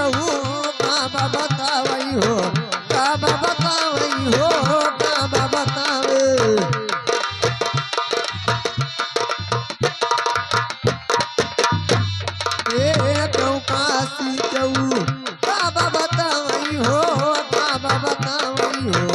केहू का बतावई हो का बतावई हो का बतावे काशी केहू का बतावई हो का बतावई हो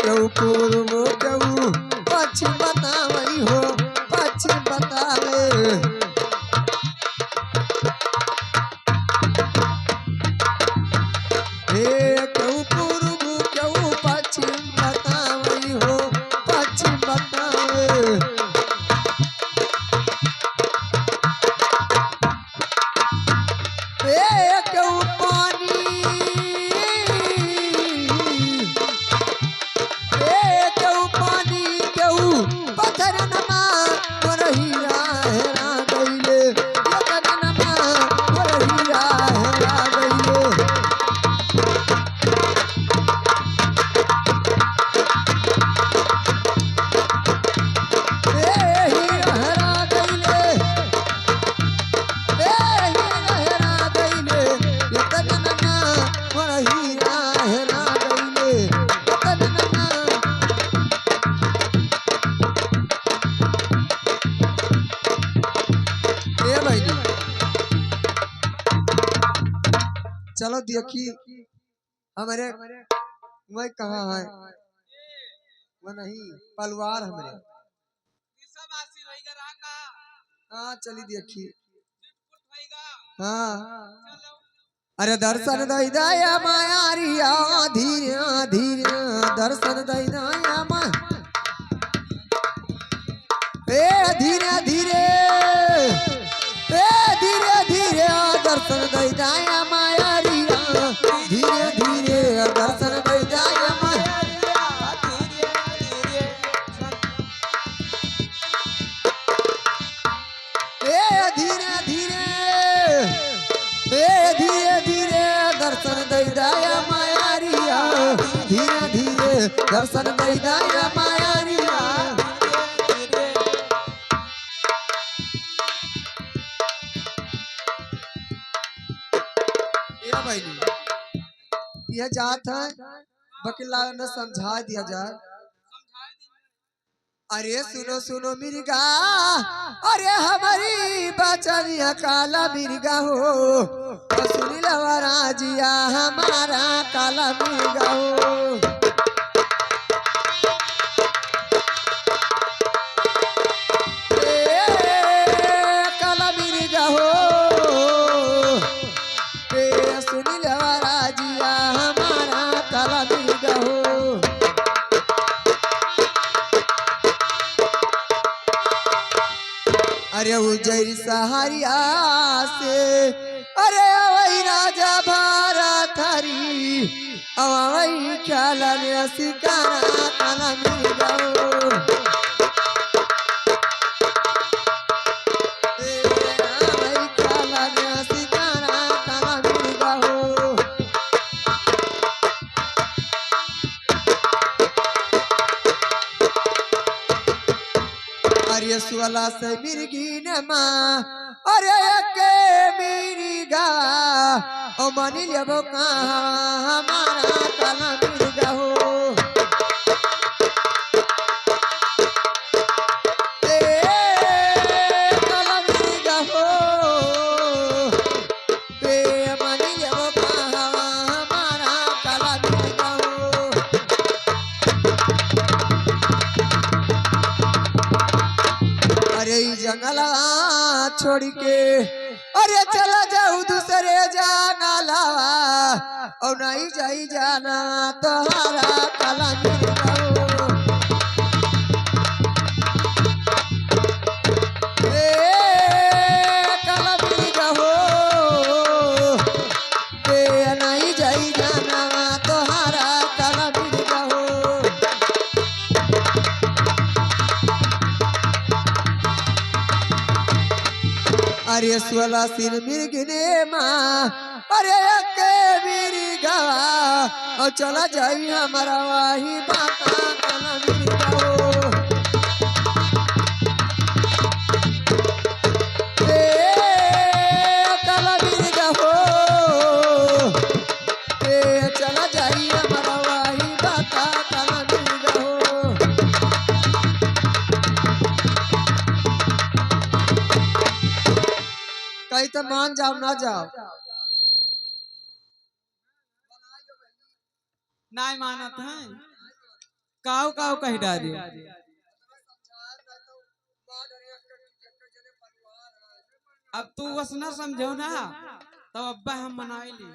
केहू पूर्व केहू पश्चिम बतावई हो पश्चिम बतावे केहू पूर्व केहू पश्चिम बतावई हो पश्चिम बतावे केहू पानी चलो देखी हमारे वही कहाँ है वो नहीं पलवार हमारे हाँ चली देखी हाँ अरे दर्शन दई दया माया रिया धीरे धीरे दर्शन दई दया माया धीरे धीरे धीरे धीरे दर्शन दई दया माया धीरे धीरे दर्शन दई दया माया धीरे धीरे धीरे धीरे दर्शन दई दया माया रिया धीरे धीरे दर्शन दई दया माया रिया यह जात है बकला न समझा दिया जाए अरे सुनो सुनो मिर्गा अरे हमारी बचनिया काला मिर्गा हो सुनी लवा राजिया हमारा काला मिर्गा हो काला मिर्गा हो सुनी लवा राजिया हमारा काला मिर्गा हो अरे उजैर सहारिया से अरे वही राजा भारत हरी वही ख्याल सिकारा काला मिर्गा अरे सुला से मिर्गी ने माँ अरे के मिर्गा ओ मनी लेबो कहाँ हमारा काला मिर्गा हो काला मिर्गा हो मनी लेबो कहाँ हमारा काला मिर्गा हो अरे जंगला छोड़ के अरे चला जाऊ दूसरे जाना लावा और नहीं जाई जाना तोहारा काला मिल जाओ काला मिल जाओ नहीं जाई जाना तोहारा काला मिल जाओ अरे 16 सिर मिर्गिने माँ अरे के मेरी गवा और चला जाई हमारा वही बाता काला मिल जाओ काला मिल जाओ चला जाई हमारा वही बाता काला मिल जाओ कहीं तो मान जाओ ना जाओ नहीं मानत है काव काव कही डाली अब तू बस ना समझो ना तब अब्बा हम मनाई ली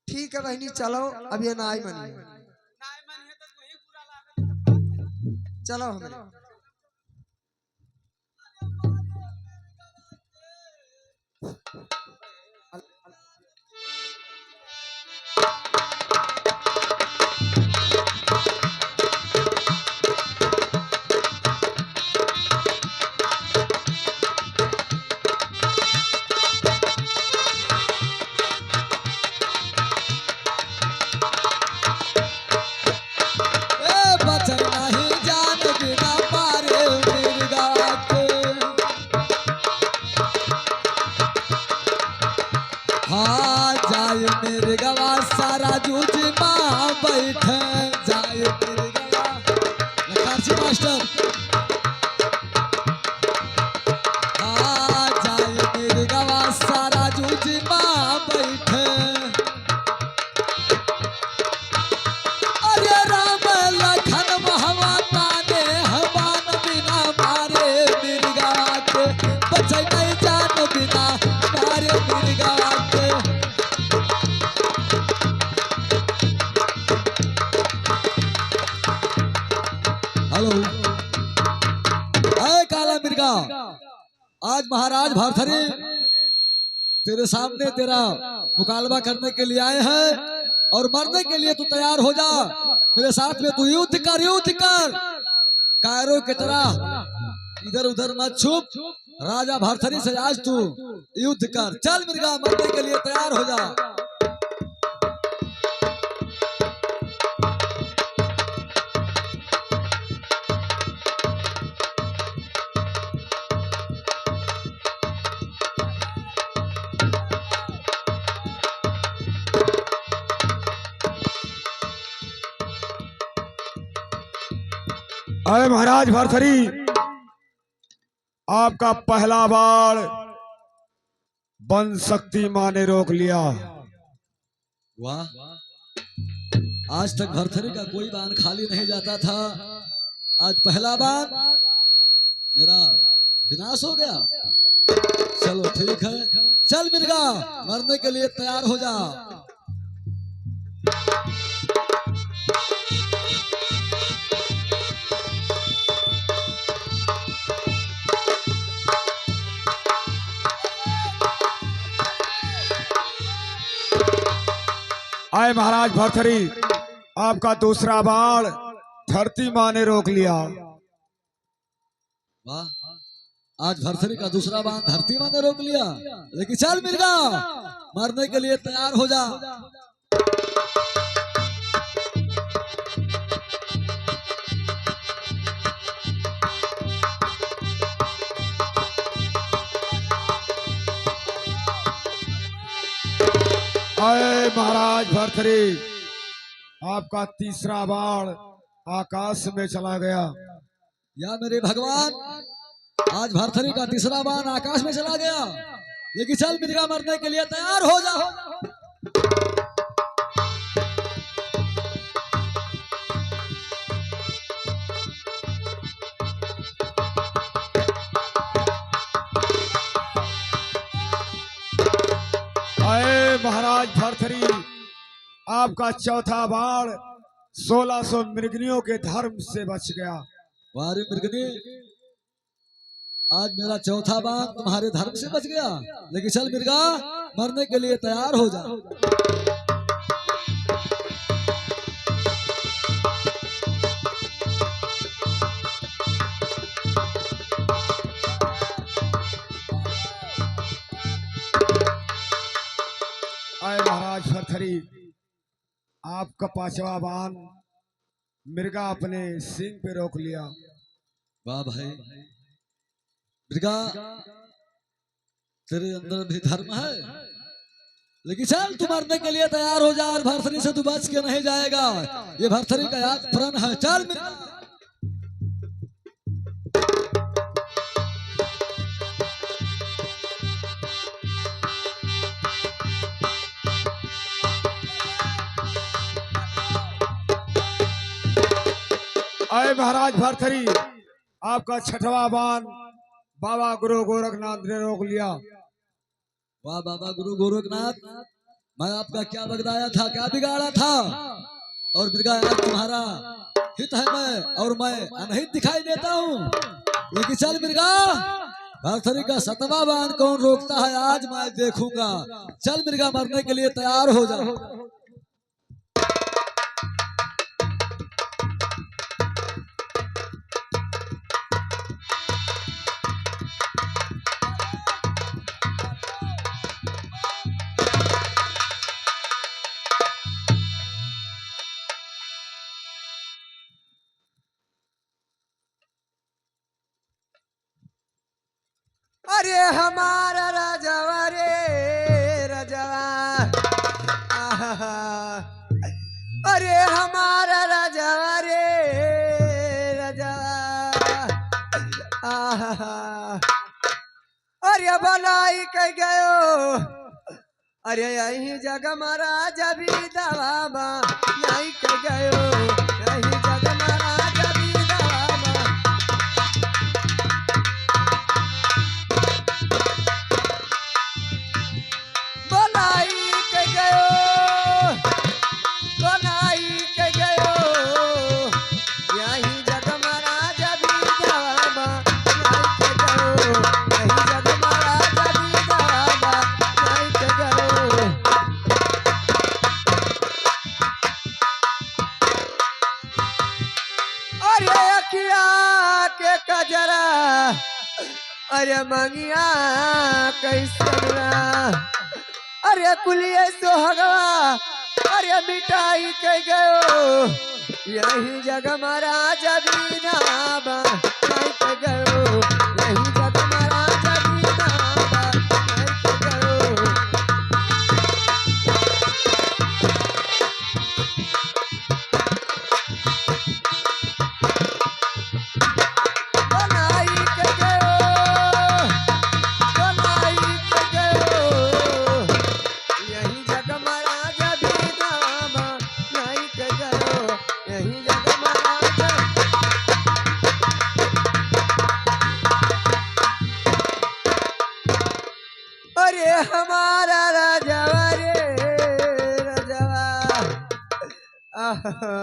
ठीक है बहनी चलो अब ये ना ही मनी चलो हमें मेरे गवा सारा जूझ माँ बैठे जाए मेरे गवा लखासी मास्टर जाए मेरे गवा सारा जूझ माँ बैठे अरे राम लखन महवा ताने हवान बिना मारे मेरे गवा के बचे नहीं जान बिना मारे मेरे गवा के हेलो अरे काला मिर्गा आज महाराज भारथरी तेरे सामने तेरा मुकालबा करने के लिए आए हैं और मरने के लिए तू तैयार हो जा मेरे साथ में तू युद्ध कर कायरों की तरह इधर उधर मत छुप राजा भारथरी से आज तू युद्ध कर चल मिर्गा मरने के लिए तैयार हो जा अरे महाराज भारथरी आपका पहला बाण वन शक्ति माँ ने रोक लिया। वाह आज तक भरथरी का कोई बाण खाली नहीं जाता था आज पहला बाण मेरा विनाश हो गया चलो ठीक है चल मिर्गा मरने के लिए तैयार हो जा आए महाराज भरथरी आपका दूसरा बाण धरती माँ ने रोक लिया। वाह आज भरथरी का दूसरा बाण धरती माँ ने रोक लिया लेकिन चल मिर्गा मरने के लिए तैयार हो जा आए महाराज भरथरी आपका तीसरा बाण आकाश में चला गया। या मेरे भगवान आज भरथरी का तीसरा बाण आकाश में चला गया लेकिन चल मिर्गा मरने के लिए तैयार हो जा महाराज भरथरी, आपका चौथा बाण 1600 मृगनियों के धर्म से बच गया। वारी मृगनी, आज मेरा चौथा बाण तुम्हारे धर्म से बच गया। लेकिन चल मृगा, मरने के लिए तैयार हो जा। आए महाराज भरथरी, आपका पांचवा बाण मृगा अपने सींग पे रोक लिया। वाह भाई मृगा, तेरे अंदर भी धर्म है। लेकिन चल तू मरने के लिए तैयार हो जा। और भरथरी से तू बच के नहीं जाएगा। ये भरथरी का याद प्रण है। चल मृगा। आए महाराज भरथरी, आपका छठवा बाण बाबा गुरु गोरखनाथ ने रोक लिया। वाह बाबा गुरु गोरखनाथ, मैं आपका क्या बगदाया था, क्या बिगाड़ा था। और मृगा आज तुम्हारा हित है और मैं अनहित दिखाई देता हूँ। लेकिन चल मृगा, भरथरी का 7वां बाण कौन रोकता है, आज मैं देखूंगा। चल मृगा, मरने के लिए तैयार हो जा। अरे हमारा राजवा रे राजवा, आहा, अरे हमारा राजवा रे राजवा, आहा, अरे भलाई कह गयो, अरे यही जग महाराजा भी दवा यही कह गयो, यही जग महाराजा भी दवा। बनाई के गयो, यही जग महाराजा भी दवा यही के गयो, यही जग महाराजा भी दवा यही के गयो। अरे अखिया के कजरा, अरे मंगिया कैसे अरे कुलिए सोहगवा, अरे मिटाई के गयो, यही जग महाराजा भी नाबा यही के गयो, यही जग महाराजा भी नाबा यही के गयो। बनाई के गयो, बनाई के गयो, यही जग महाराजा भी नामा नहीं के गयो, यही जग महाराजा। अरे हमारा राजवा रे राजवा, आहा।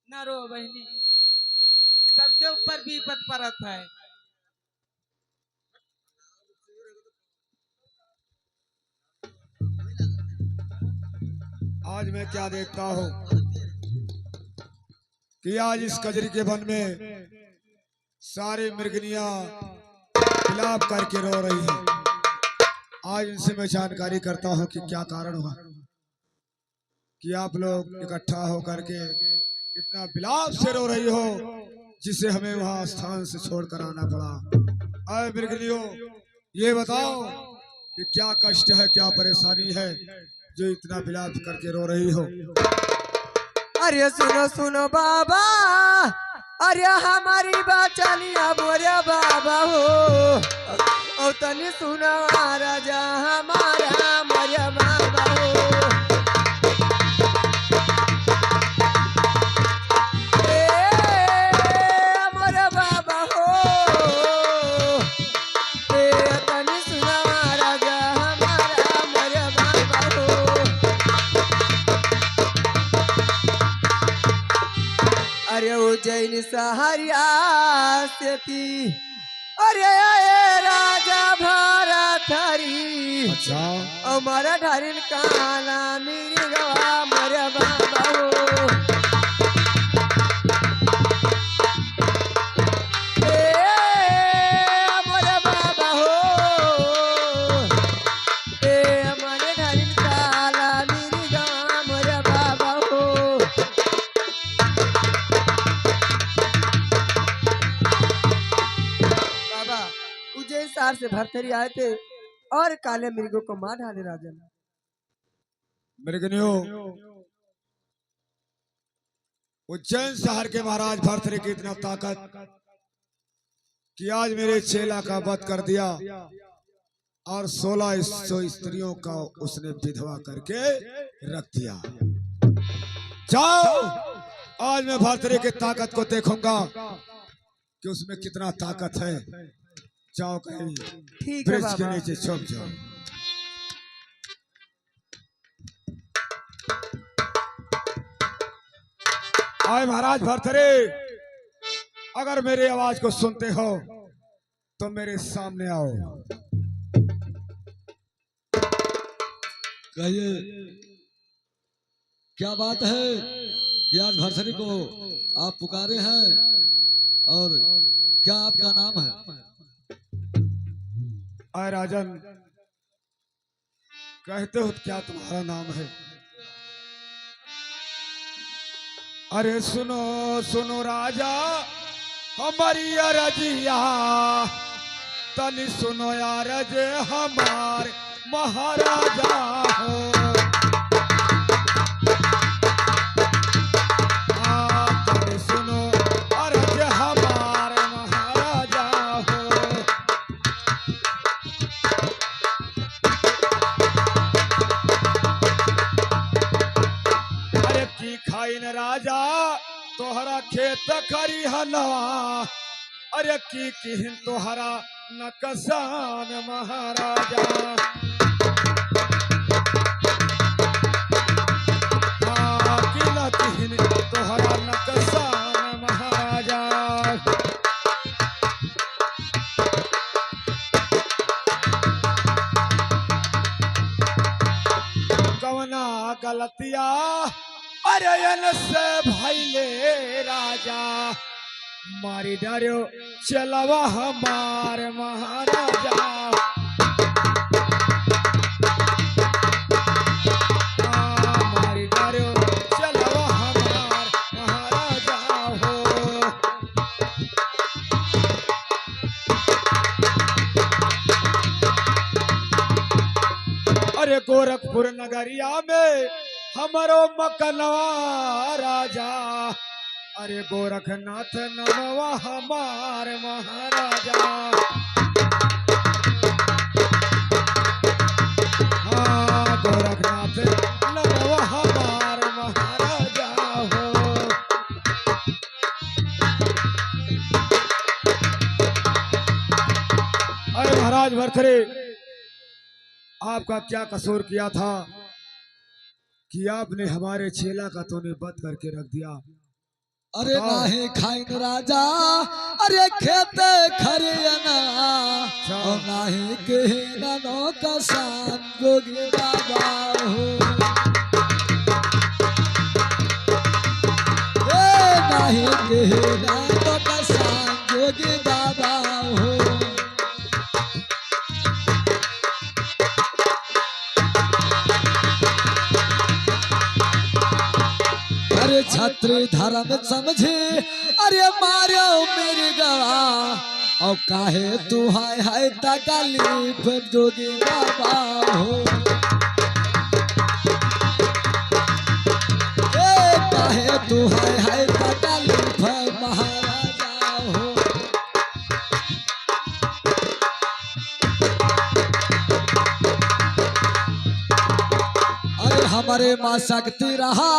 न रो बहनी, सबके ऊपर विपद परत है। आज मैं क्या देखता हूँ कि आज इस कजरी के वन में सारी मृगनियां विलाप करके रो रही हैं। आज इनसे मैं जानकारी करता हूँ कि क्या कारण हुआ कि आप लोग इकट्ठा होकर के इतना विलाप से रो रही हो, जिसे हमें वहां स्थान से छोड़कर आना पड़ा। आए मृगनियों, ये बताओ कि क्या कष्ट है, क्या परेशानी है जो इतना विलाप करके रो रही हो। अरे सुनो सुनो बाबा, अरे हमारी बाचनिया मोरे बाबा हो, और तनी सुनो राजा हमारा मोरे बाबा हो। मोरे बाबा हो, तनी सुनो सहरिया सेती अरे आए राजा भारत हरी अच्छा अमर ढारिन काला मेरी गवा मर बाबा हो अमर बाबा हो अमर ढारिन काला मेरी गवा मर बाबा हो बाबा उज्जैन शहर से भरथरी आए थे और काले मृगों को मार डाले राजन। मृगनियों उज्जैन शहर के महाराज भरथरी की इतना ताकत कि आज मेरे चेला का वध कर दिया और 1600 स्त्रियों का उसने विधवा करके रख दिया। जाओ आज मैं भरथरी की ताकत को देखूंगा कि उसमें कितना ताकत है। जाओ कहीं ठीक है ब्रिज के बाबा। नीचे छुप जाओ। आए महाराज भरथरी अगर मेरी आवाज को सुनते हो तो मेरे सामने आओ। कहिए क्या बात है कि आज भरथरी को आप पुकारे हैं और क्या आपका नाम है? आए राजन कहते हो क्या तुम्हारा नाम है? अरे सुनो सुनो राजा हमारी अरजिया तनी सुनो अरज हमारे महाराजा हो। तनी सुनो अरज हमारे महाराजा हो। अरे की खाइन राजा तोहरा खेत खरी हलवा अरे की किहिन तोहरा नकसान महाराजा। की न किहिन तोहरा नकसान महाराजा। कवना गलतिया अरे यन से भैले राजा मारी डरो चलवा हमार महाराजा। मारी डरो चलवा हमार महाराजा हो। अरे गोरखपुर नगरिया में हमारो मकनवा राजा अरे गोरखनाथ नमवा हमार महाराजा। हाँ गोरखनाथ नमवा हमार महाराजा हो। अरे महाराज भरथरी आपका क्या कसूर किया था कि आपने हमारे चेला का तूने वध करके रख दिया? अरे नाही खाइन राजा अरे खेत खरियना और नाही के नो का सान जोगी बाबा हो। नाही के नो का सान जोगी बाबा हो। अरे छत्री धर्म समझे अरे मारो मेरी गवा और काहे तू हाय तकलीफ जोगी बाबा हो। काहे तू हाय तकलीफ महाराजा हो। अरे हमारे माँ शक्ति रहा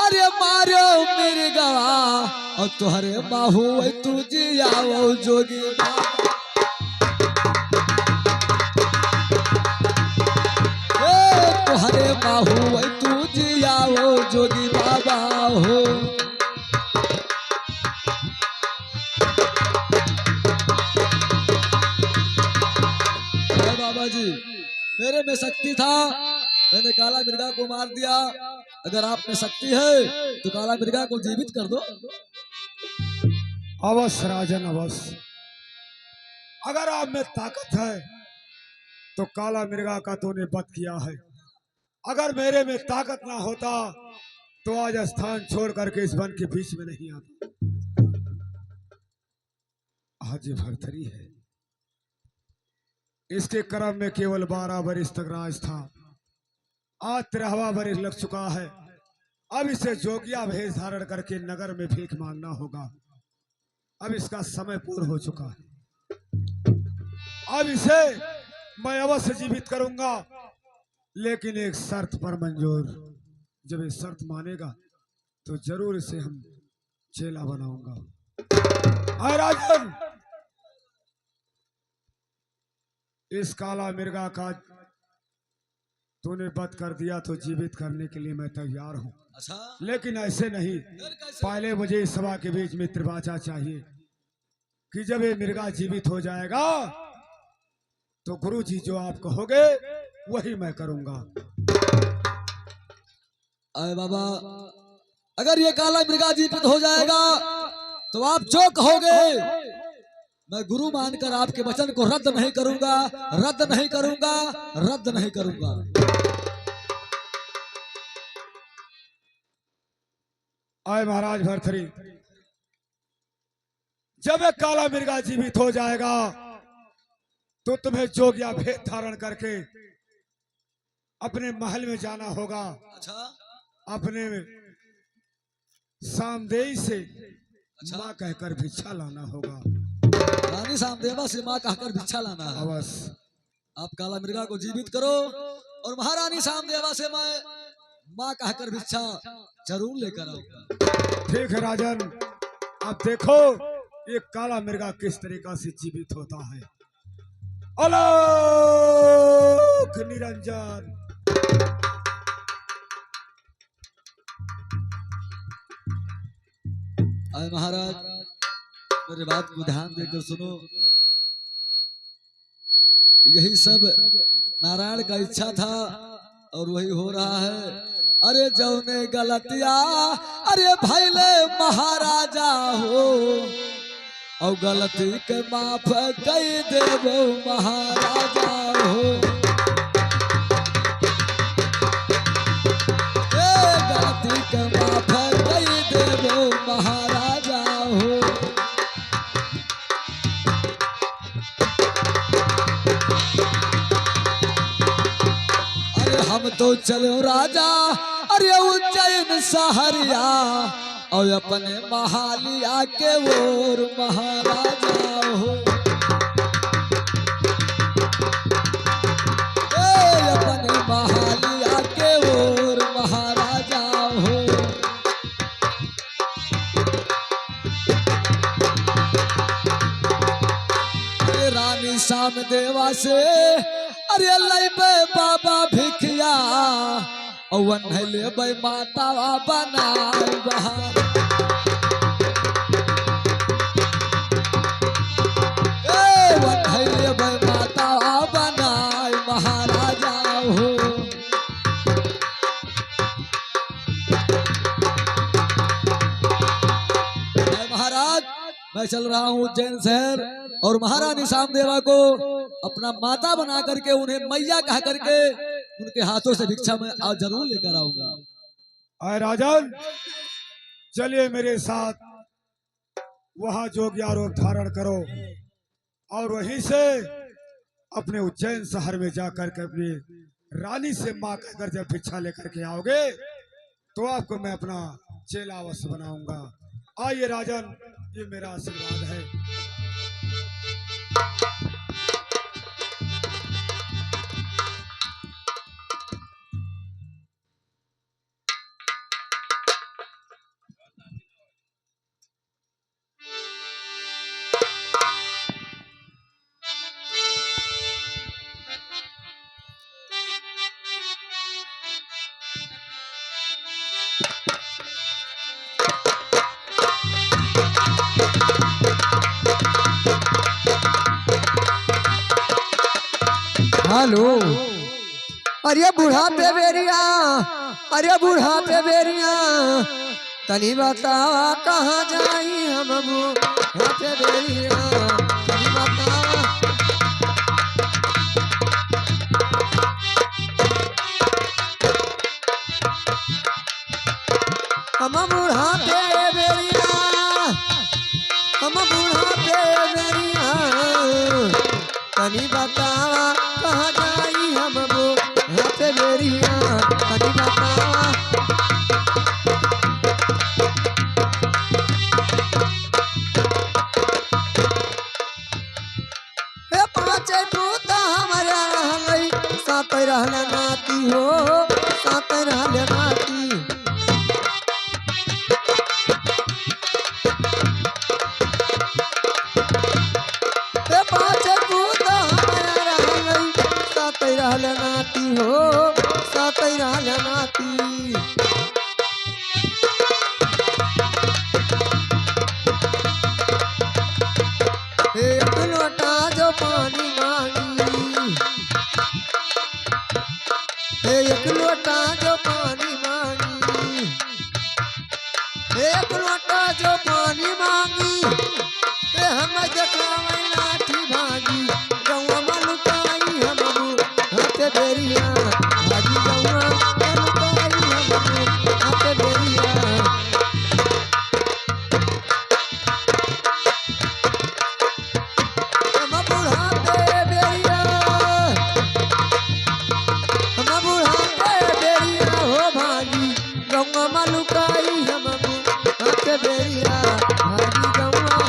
अरे मारो मेरी गवा और तुहरे बाहू तू जियाओ जोगी बाबा। तुहरे बाहू तू जियाओ जोगी बाबा हो। मेरे में शक्ति था, मैंने काला मिर्गा को मार दिया। अगर आप में शक्ति है तो काला मिर्गा को जीवित कर दो। अवश्य राजन अवश्य। अगर आप में ताकत है तो काला मिर्गा का तूने वध किया है। अगर मेरे में ताकत ना होता तो आज स्थान छोड़ करके इस वन के बीच में नहीं आता। आज ये भरथरी है, इसके कर्म में केवल 12 वर्ष तक राज था। आज 13वां वर्ष लग चुका है। अब इसे जोगिया भेष धारण करके नगर में भीख मांगना होगा। अब इसका समय पूर्ण हो चुका है। अब इसे मैं अवश्य जीवित करूंगा, लेकिन एक शर्त पर मंजूर। जब ये शर्त मानेगा तो जरूर इसे हम चेला बनाऊंगा। आए राजन, इस काला मिर्गा का तूने वध कर दिया तो जीवित करने के लिए मैं तैयार हूं। अच्छा, लेकिन ऐसे नहीं, पहले मुझे इस सभा के बीच में त्रिवाचा चाहिए कि जब ये मिर्गा जीवित हो जाएगा तो गुरुजी जो आप कहोगे वही मैं करूंगा। अरे बाबा, अगर ये काला मिर्गा जीवित हो जाएगा तो आप जो कहोगे मैं गुरु मानकर आपके वचन को रद्द नहीं करूंगा, रद्द नहीं करूंगा, रद्द नहीं करूंगा। आए महाराज भरथरी, जब एक काला मिर्गा जीवित हो जाएगा तो तुम्हें जोगिया भेष धारण करके अपने महल में जाना होगा। अच्छा, अपने सामदेई से माँ कहकर भिक्षा लाना होगा। रानी सामदेवा से माँ कहकर भिक्षा लाना है। अवश्य। आप काला मिर्गा को जीवित करो और महारानी सामदेवा से मैं माँ कहकर भिक्षा जरूर लेकर आऊंगा। ठीक है राजन, अब देखो ये काला मिर्गा किस तरीका से जीवित होता है। अलौक निरंजन। आए महाराज, मेरे बात को ध्यान देकर सुनो। यही सब नारायण का इच्छा था और वही हो रहा है। अरे जौने गलतिया अरे भैले महाराजा हो, और गलती के माफ कई देवो महाराजा हो। गलती के माफ कई देवो महाराजा हो। अरे हम तो चलो राजा अरे उज्जैन सहरिया, और अपने महालिया के ओर महाराजा हो। अपने महालिया के ओर महाराजा हो। अरे रानी सामदेवा से अरे लैबे बाबा भिखिया, और वन्हले बे माता बनाए बहार। वन्हले बे माता बनाए महाराजा हो। महाराज, मैं चल रहा हूँ उज्जैन शहर और महारानी सामदेवा को अपना माता बना करके उन्हें मैया कह करके उनके हाथों से भिक्षा में आज जरूर लेकर आऊंगा। आए राजन, चलिए मेरे साथ वहां जोगिया रूप धारण करो और वहीं से अपने उज्जैन शहर में जाकर के अपनी रानी से माँ कहकर जब भिक्षा लेकर के आओगे तो आपको मैं अपना चेला अवश्य बनाऊंगा। आइए राजन, ये मेरा आशीर्वाद है। हेलो। अरे बूढ़ा पे बेरिया, अरे बूढ़ा पे बेरिया, तनी बतावा कहाँ जाई हम बूढ़ा पे बेरिया, तनी बतावा। हम बूढ़ा पे बेरिया, हम बूढ़ा पे बेरिया, तनी बतावा कहाँ जाई हम बूढ़ा पे बेरिया, तनी बतावा। हे पाँचे पूता हमारे रहलई, साथ रहले नाती हो, साथ रहले नाती। हे पाँचे पूता हमारे रहलई, साथ रहले नाती हो, साथ रहले नाती। एक लोटा जो पानी मांगी, एक लोटा जो पानी मांगी, एक लोटा जो पानी मांगी, हम जखावे लाठी भागी, गौवा मलुकाई हम हाथे बेरिया, भागी गौवा मलुकाई हम हाथे बेरिया। हम बूढ़ा पे बेरिया, हम बूढ़ा पे बेरिया हो भागी, गौवा मलुकाई हम हाथे बेरिया, भागी गौवा।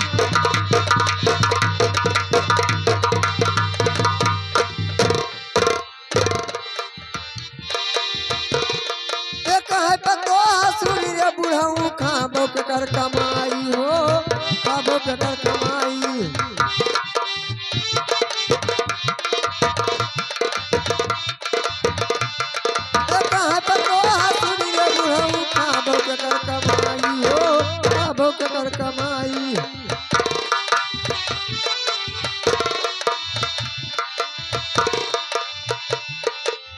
एक है पतो सुनी रे बुढ़ऊ, खाबो के कर कमाई हो, खाबो के कर कमाई। एक है पतो सुनी रे बुढ़ऊ, खाबो के कर कमाई हो, खाबो के कर कमाई।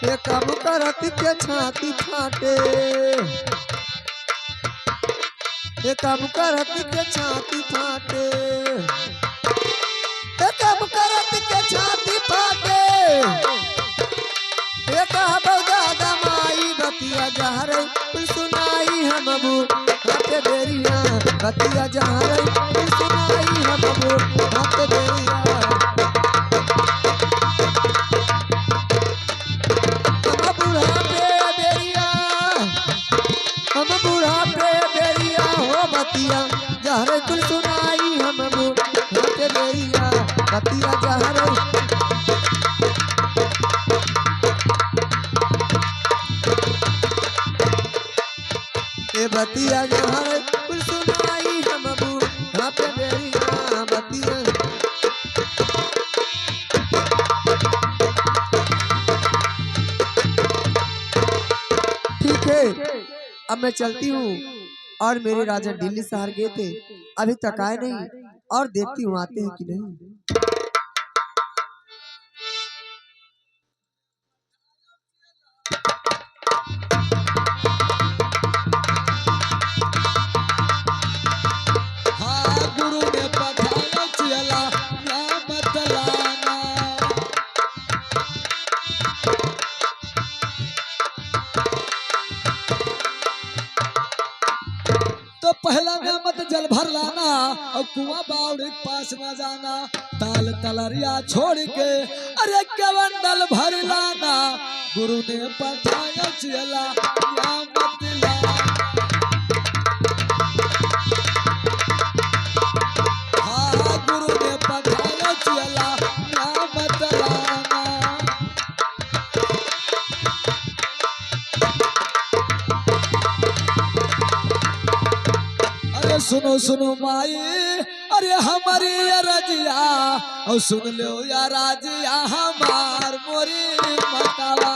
ये कब करत के छाती फाटे, ये कब करत के छाती फाटे, ये कब करत के छाती फाटे। ये कब दादा माई बतिया जहरे कुल सुनाई हम हाथे बेरिया, बतिया जहरे कुल सुनाई हम हाथे बेरिया। हम बूढ़ा पे बेरिया हो बतिया जहरे कुल सुनाई हम हाथे बेरिया, बतिया जहरे। ए बतिया जहरे कुल सुनाई हम हाथे बेरिया, बतिया। ठीक है, अब मैं चलती हूँ। और मेरे राजा दिल्ली शहर गए थे, अभी तक आए नहीं, और देखती हूँ आते हैं कि नहीं। हाँ गुरु ने पठाया चला या बतलाना, तो पहला नियमत जल भर लाना और कुआं बावड़ी के पास न जाना, ताल तलरिया छोड़ के अरे कवंडल भर लाना, गुरु ने पठाया चला या बतलाना। हाँ गुरु ने पठाया चला या बतलाना। अरे सुनो सुनो माई, अरे हमारी रजिया और सुन लो या राजिया हमार मोरी बतावा।